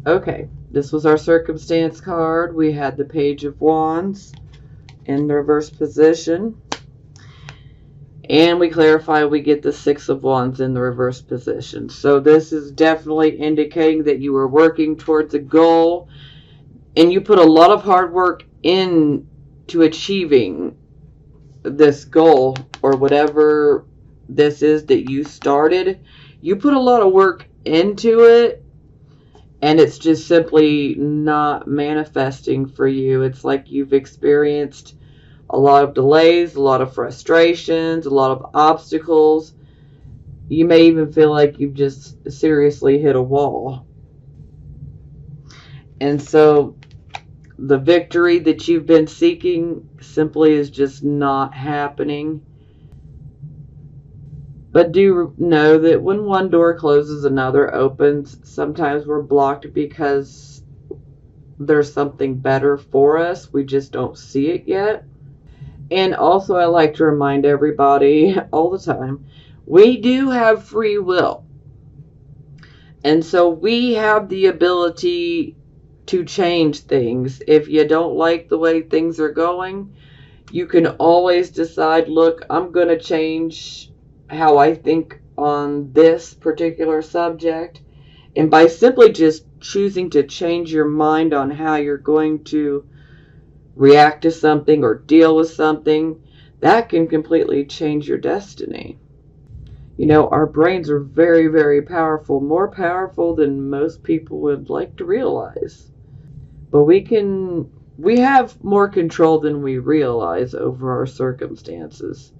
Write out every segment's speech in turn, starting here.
Okay, this was our circumstance card. We had the Page of Wands in the reverse position. And we clarify we get the Six of Wands in the reverse position. So this is definitely indicating that you are working towards a goal and you put a lot of hard work into achieving this goal or whatever this is that you started. You put a lot of work into it and it's just simply not manifesting for you. It's like you've experienced a lot of delays, a lot of frustrations, a lot of obstacles. You may even feel like you've just seriously hit a wall. And so the victory that you've been seeking simply is just not happening. But do know that when one door closes, another opens. Sometimes we're blocked because there's something better for us. We just don't see it yet. And also, I like to remind everybody all the time, we do have free will. And so we have the ability to change things. If you don't like the way things are going, you can always decide, look, I'm going to change how I think on this particular subject. And by simply just choosing to change your mind on how you're going to react to something or deal with something, that can completely change your destiny. You know, our brains are very, very powerful, more powerful than most people would like to realize. But we have more control than we realize over our circumstances.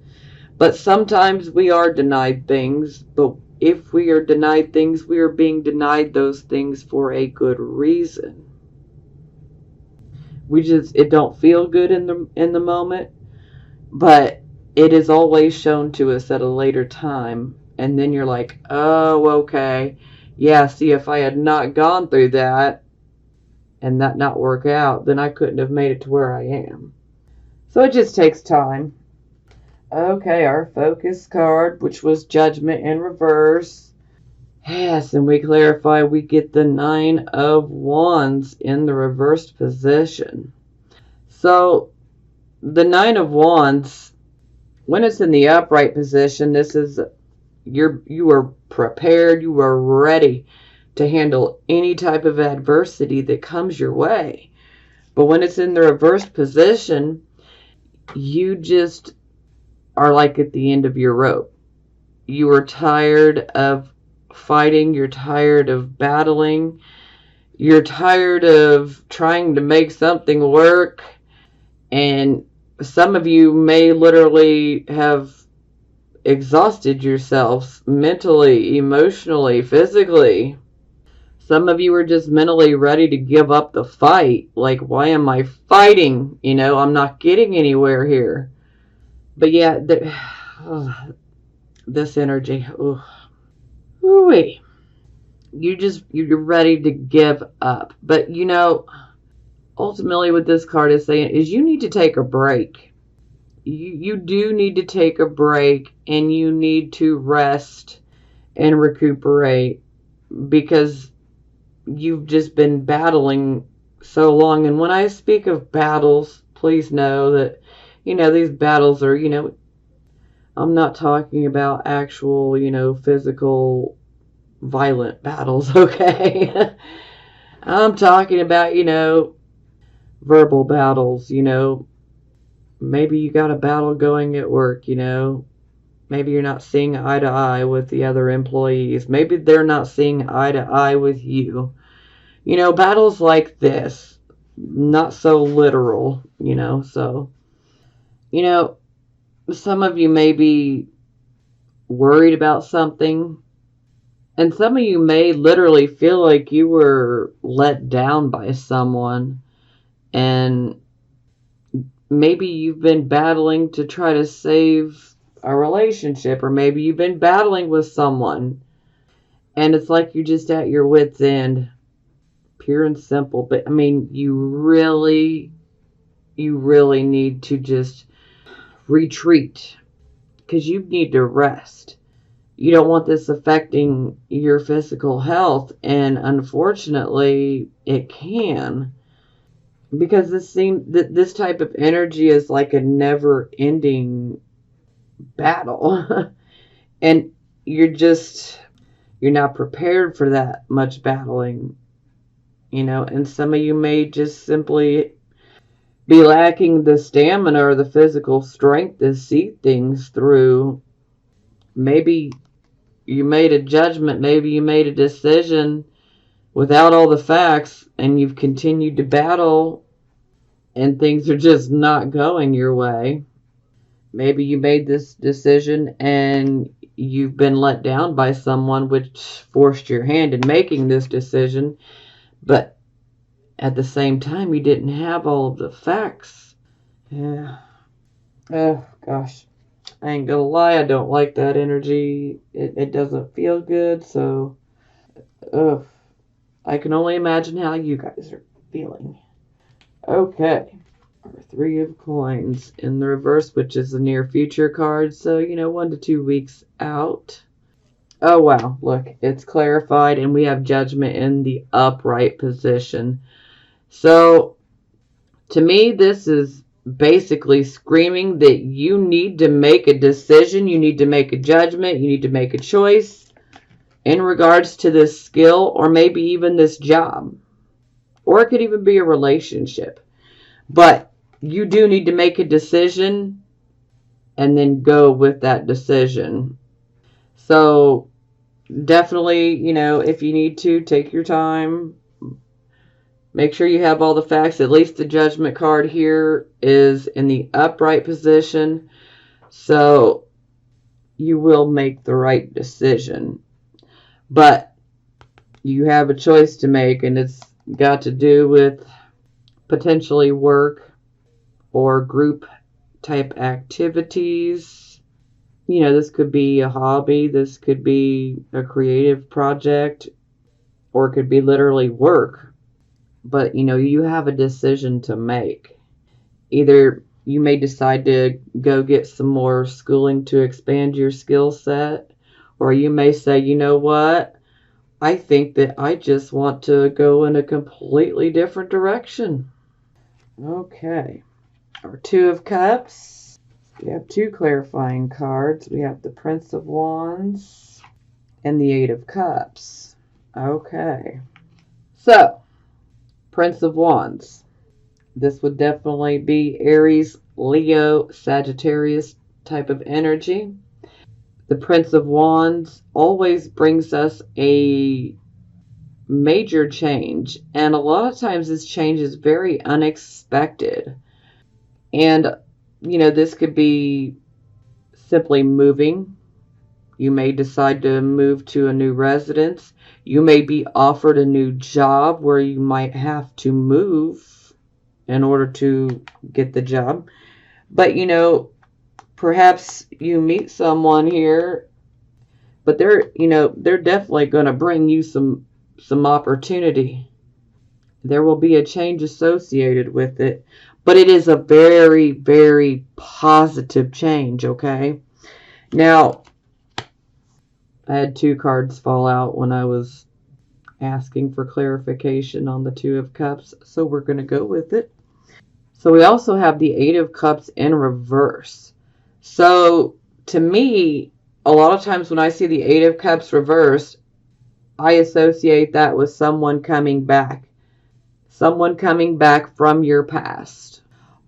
But sometimes we are denied things, but if we are denied things, we are being denied those things for a good reason. It don't feel good in the moment, but it is always shown to us at a later time. And then you're like, oh, okay. Yeah, see, if I had not gone through that and that not work out, then I couldn't have made it to where I am. So it just takes time. Okay, our focus card, which was Judgment in reverse. Yes, and we clarify we get the Nine of Wands in the reversed position. So the Nine of Wands, when it's in the upright position, this is you are prepared, you are ready to handle any type of adversity that comes your way. But when it's in the reversed position, you just are like at the end of your rope. You are tired of fighting, you're tired of battling, you're tired of trying to make something work, and some of you may literally have exhausted yourselves mentally, emotionally, physically. Some of you are just mentally ready to give up the fight. Like, why am I fighting? You know, I'm not getting anywhere here. But yeah, this energy, ooh, you're ready to give up. But you know, ultimately, what this card is saying is you need to take a break. You do need to take a break, and you need to rest and recuperate because you've just been battling so long. And when I speak of battles, please know that, you know, these battles are, you know, I'm not talking about actual, you know, physical, violent battles, okay? I'm talking about, you know, verbal battles, you know. Maybe you got a battle going at work, you know. Maybe you're not seeing eye to eye with the other employees. Maybe they're not seeing eye to eye with you. You know, battles like this, not so literal, you know. So, you know, some of you may be worried about something, and some of you may literally feel like you were let down by someone, and maybe you've been battling to try to save a relationship, or maybe you've been battling with someone, and it's like you're just at your wits' end, pure and simple. But I mean, you really need to just retreat because you need to rest. you don't want this affecting your physical health, and unfortunately it can, because this type of energy is like a never ending battle. And you're not prepared for that much battling, and some of you may just simply be lacking the stamina or the physical strength to see things through. Maybe you made a judgment, maybe you made a decision without all the facts, and you've continued to battle and things are just not going your way. Maybe you made this decision and you've been let down by someone, which forced your hand in making this decision, but at the same time you didn't have all of the facts. Yeah. Oh gosh, I ain't gonna lie, I don't like that energy. It doesn't feel good. So I can only imagine how you guys are feeling. Okay, our Three of Coins in the reverse, which is the near future card, so 1 to 2 weeks out. Oh wow, look, it's clarified, and we have Judgment in the upright position. So to me, this is basically screaming that you need to make a decision, you need to make a judgment, you need to make a choice in regards to this skill, or maybe even this job, or it could even be a relationship. But you do need to make a decision and then go with that decision. So definitely, if you need to, take your time. Make sure you have all the facts. At least the Judgment card here is in the upright position. So you will make the right decision. But you have a choice to make, and it's got to do with potentially work or group type activities. This could be a hobby, this could be a creative project, or it could be literally work. But you have a decision to make. Either you may decide to go get some more schooling to expand your skill set, or you may say, you know what, I think that I just want to go in a completely different direction. Okay, our Two of Cups. We have two clarifying cards. We have the Prince of Wands and the Eight of Cups. Okay, so Prince of Wands. This would definitely be Aries, Leo, Sagittarius type of energy. The Prince of Wands always brings us a major change, and a lot of times this change is very unexpected. And this could be simply moving. You may decide to move to a new residence. You may be offered a new job where you might have to move in order to get the job. But perhaps you meet someone here, but they're definitely going to bring you some opportunity. There will be a change associated with it, but it is a very, very positive change, okay? Now, I had two cards fall out when I was asking for clarification on the Two of Cups, so we're going to go with it. So we also have the Eight of Cups in reverse. So to me, a lot of times when I see the Eight of Cups reversed, I associate that with someone coming back. Someone coming back from your past.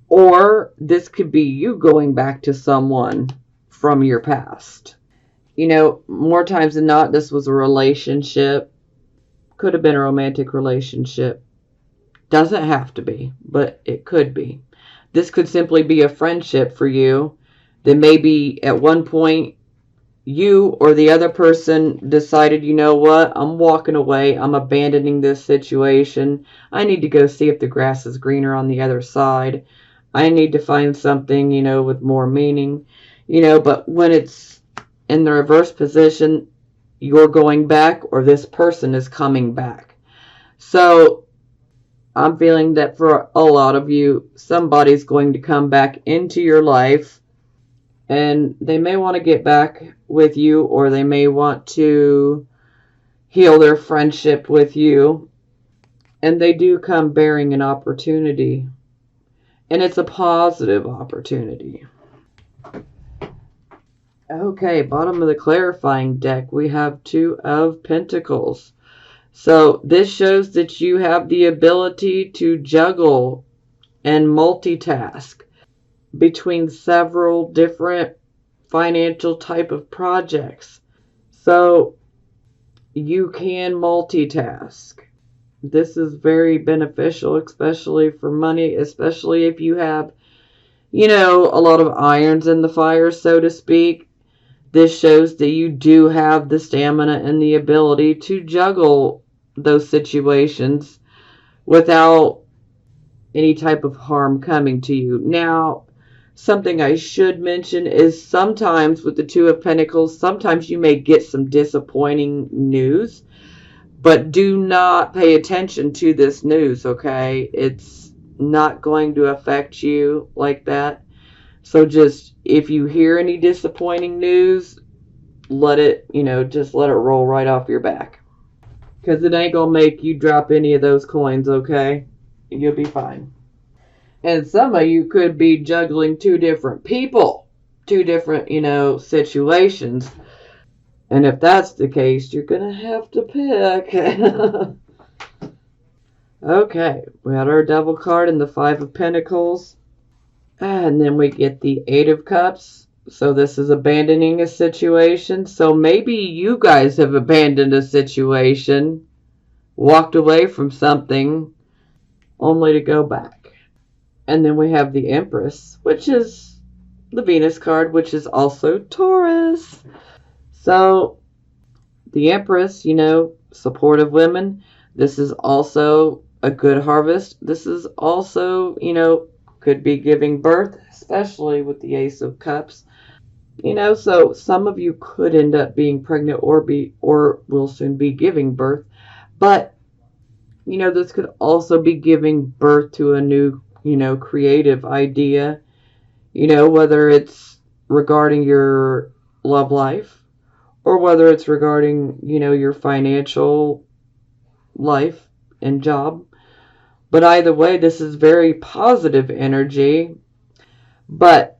Or this could be you going back to someone from your past. More times than not, this was a relationship. Could have been a romantic relationship. Doesn't have to be, but it could be. This could simply be a friendship for you that maybe at one point you or the other person decided, you know what, I'm walking away, I'm abandoning this situation. I need to go see if the grass is greener on the other side. I need to find something, with more meaning. But when it's in the reverse position, you're going back or this person is coming back. So I'm feeling that for a lot of you, somebody's going to come back into your life And they may want to get back with you, or they may want to heal their friendship with you. And they do come bearing an opportunity. And it's a positive opportunity. Okay, bottom of the clarifying deck, we have 2 of Pentacles. So this shows that you have the ability to juggle and multitask between several different financial type of projects. So you can multitask. This is very beneficial, especially for money, especially if you have, a lot of irons in the fire, so to speak. This shows that you do have the stamina and the ability to juggle those situations without any type of harm coming to you. Now, something I should mention is sometimes with the 2 of Pentacles, sometimes you may get some disappointing news, but do not pay attention to this news, okay? It's not going to affect you like that. So just, if you hear any disappointing news, let it roll right off your back. Because it ain't going to make you drop any of those coins, okay? You'll be fine. And some of you could be juggling 2 different people, 2 different, situations. And if that's the case, you're going to have to pick. Okay, we had our Devil card and the 5 of Pentacles. And then we get the 8 of Cups. So this is abandoning a situation. So maybe you guys have abandoned a situation, walked away from something, only to go back. And then we have the Empress, which is the Venus card, which is also Taurus. So the Empress, supportive women. This is also a good harvest. This is also, could be giving birth, especially with the Ace of Cups. So some of you could end up being pregnant or will soon be giving birth. But, this could also be giving birth to a new, creative idea, whether it's regarding your love life or whether it's regarding, your financial life and job. But either way, this is very positive energy. But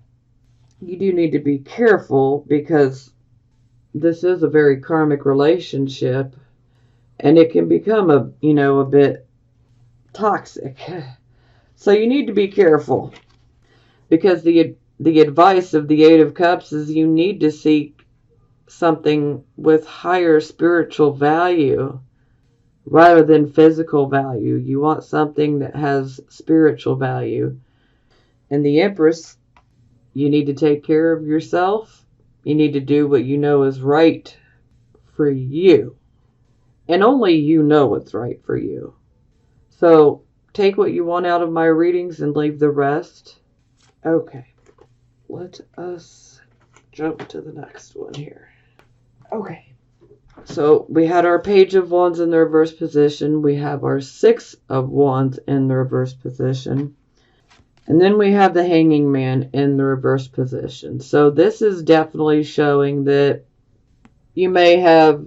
you do need to be careful because this is a very karmic relationship and it can become a bit toxic. So you need to be careful because the advice of the 8 of Cups is you need to seek something with higher spiritual value rather than physical value. You want something that has spiritual value. And the Empress, you need to take care of yourself. You need to do what you know is right for you. And only you know what's right for you. So take what you want out of my readings and leave the rest. Okay. Let us jump to the next one here. Okay. So we had our Page of Wands in the reverse position. We have our 6 of Wands in the reverse position. And then we have the Hanging Man in the reverse position. So this is definitely showing that you may have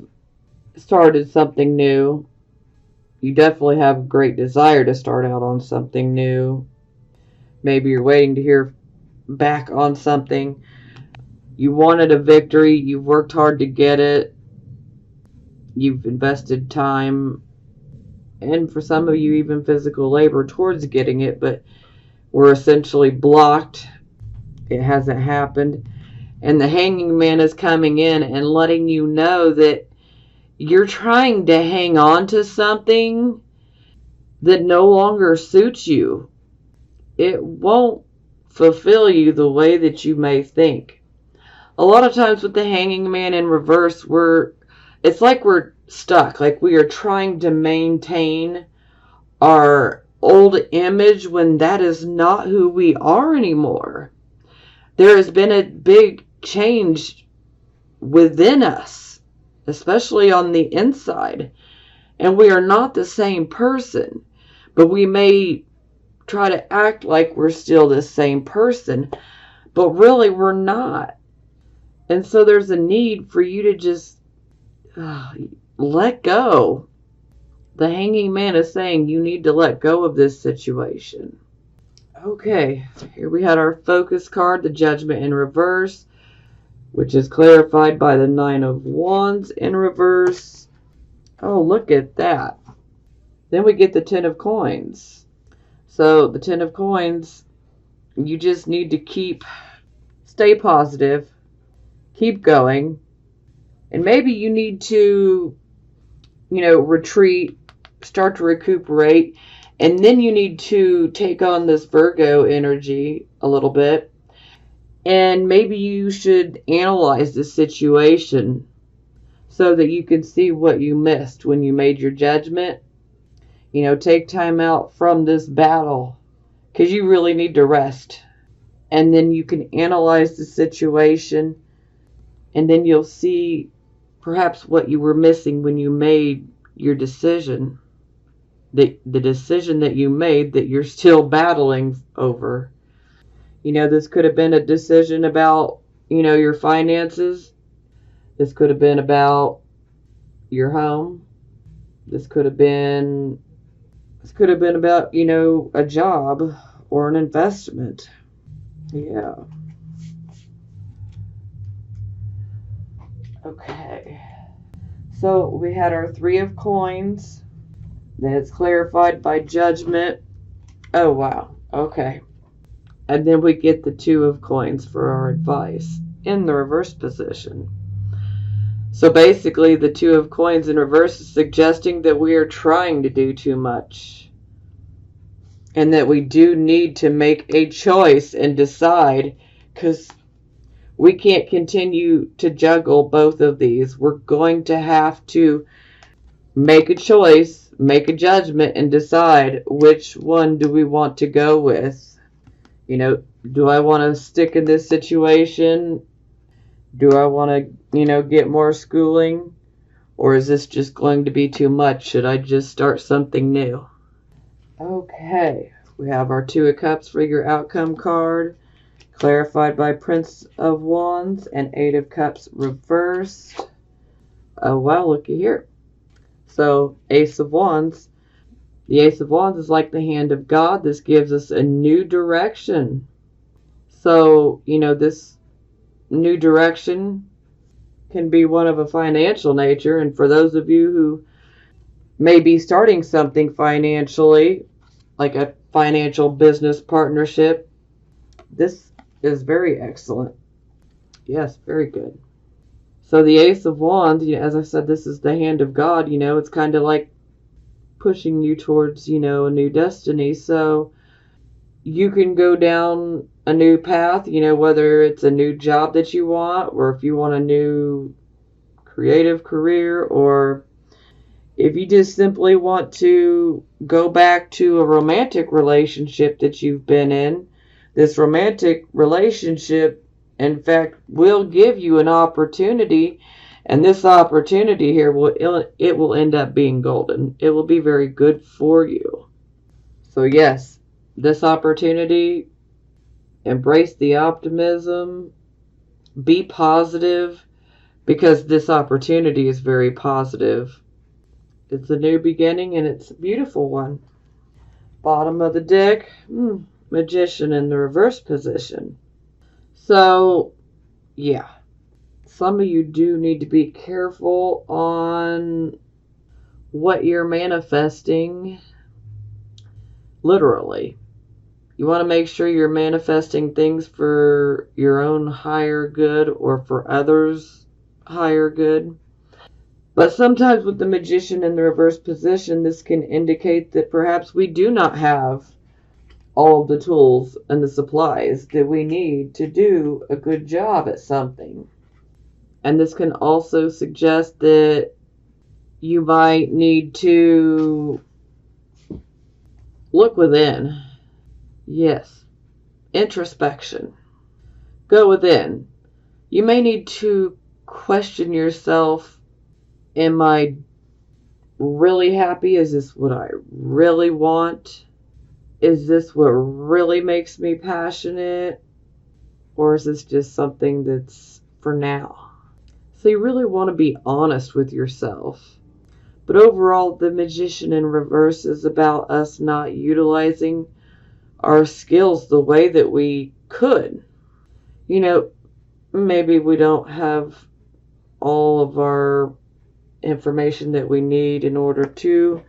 started something new. You definitely have a great desire to start out on something new. Maybe you're waiting to hear back on something. You wanted a victory. You've worked hard to get it. You've invested time. And for some of you, even physical labor towards getting it. But we're essentially blocked. It hasn't happened. And the Hanging Man is coming in and letting you know that you're trying to hang on to something that no longer suits you. It won't fulfill you the way that you may think. A lot of times with the Hanging Man in reverse, it's like we're stuck. Like we are trying to maintain our old image when that is not who we are anymore. There has been a big change within us, especially on the inside. And we are not the same person, but we may try to act like we're still the same person. but really we're not. And so there's a need for you to just let go. The hanging man is saying you need to let go of this situation. Okay, here we had our focus card, the Judgment in reverse, which is clarified by the Nine of Wands in reverse. Oh, look at that. Then we get the Ten of Coins. So the Ten of Coins, you just need to stay positive, keep going, and maybe you need to, retreat, start to recuperate, and then you need to take on this Virgo energy a little bit, and maybe you should analyze the situation so that you can see what you missed when you made your judgment. Take time out from this battle because you really need to rest. And then you can analyze the situation, and then you'll see perhaps what you were missing when you made your decision. The decision that you made that you're still battling over. This could have been a decision about, your finances. This could have been about your home. This could have been about, a job or an investment. Yeah. Okay. So we had our Three of Coins. Then it's clarified by Judgment. Oh, wow. Okay. And then we get the Two of Coins for our advice in the reverse position. So basically, the Two of Coins in reverse is suggesting that we are trying to do too much. And that we do need to make a choice and decide, because we can't continue to juggle both of these. We're going to have to make a choice, make a judgment, and decide which one do we want to go with. Do I want to stick in this situation? Do I want to, get more schooling? Or is this just going to be too much? Should I just start something new? Okay, we have our Two of Cups for your outcome card, clarified by Prince of Wands and Eight of Cups reversed. Oh, wow, looky here. So, Ace of Wands. The Ace of Wands is like the hand of God. This gives us a new direction. So, this new direction can be one of a financial nature. And for those of you who may be starting something financially, like a financial business partnership, this is very excellent. Yes, very good. So the Ace of Wands, as I said, this is the hand of God. It's kind of like pushing you towards, a new destiny. So you can go down a new path, whether it's a new job that you want, or if you want a new creative career, or if you just simply want to go back to a romantic relationship that you've been in. This romantic relationship, in fact, will give you an opportunity, and this opportunity here will end up being golden. It will be very good for you. So yes, this opportunity, embrace the optimism, be positive, because this opportunity is very positive. It's a new beginning, and it's a beautiful one. Bottom of the deck, Magician in the reverse position. So, yeah. Some of you do need to be careful on what you're manifesting, literally. You want to make sure you're manifesting things for your own higher good or for others' higher good. But sometimes with the Magician in the reverse position, this can indicate that perhaps we do not have all of the tools and the supplies that we need to do a good job at something. And this can also suggest that you might need to look within. Yes, introspection. Go within. You may need to question yourself. Am I really happy? Is this what I really want? Is this what really makes me passionate? Or is this just something that's for now? So you really want to be honest with yourself. But overall, the Magician in reverse is about us not utilizing our skills the way that we could. You know, maybe we don't have all of our information that we need in order to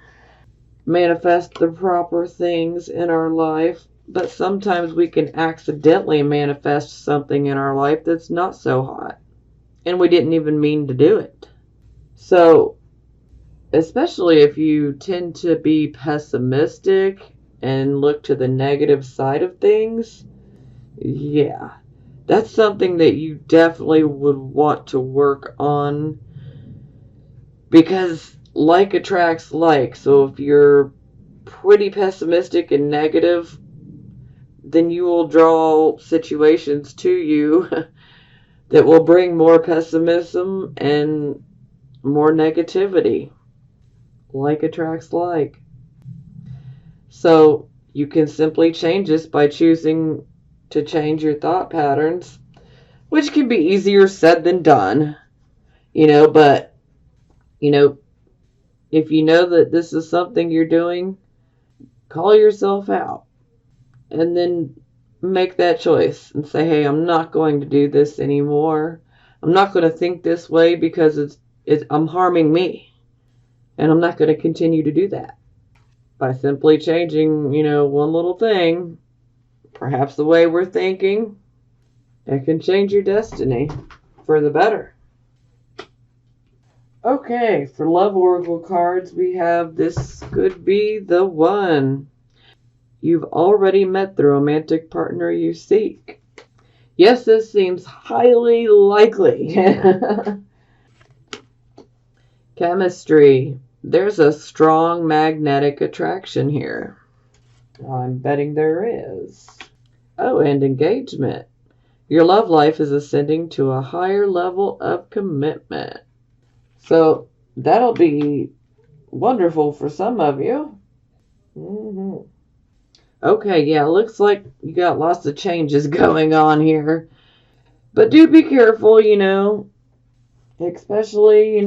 manifest the proper things in our life, but sometimes we can accidentally manifest something in our life that's not so hot, and we didn't even mean to do it. So, especially if you tend to be pessimistic and look to the negative side of things, yeah, that's something that you definitely would want to work on, because like attracts like. So if you're pretty pessimistic and negative, then you will draw situations to you that will bring more pessimism and more negativity. Like attracts like. So you can simply change this by choosing to change your thought patterns, which can be easier said than done, but, you know, if you know that this is something you're doing, call yourself out and then make that choice and say, hey, I'm not going to do this anymore. I'm not going to think this way because I'm harming me. And I'm not going to continue to do that. By simply changing, one little thing, perhaps the way we're thinking, it can change your destiny for the better. Okay, for love oracle cards, we have this could be the one. You've already met the romantic partner you seek. Yes, this seems highly likely. Chemistry. There's a strong magnetic attraction here. I'm betting there is. Oh, and engagement. Your love life is ascending to a higher level of commitment. So that'll be wonderful for some of you. Mm-hmm. Okay, yeah, looks like you got lots of changes going on here. But do be careful, especially,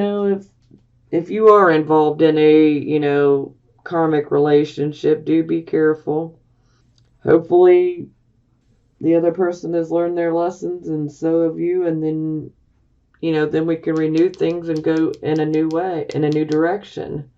if you are involved in a, karmic relationship, do be careful. Hopefully the other person has learned their lessons and so have you, and then, then we can renew things and go in a new way, in a new direction.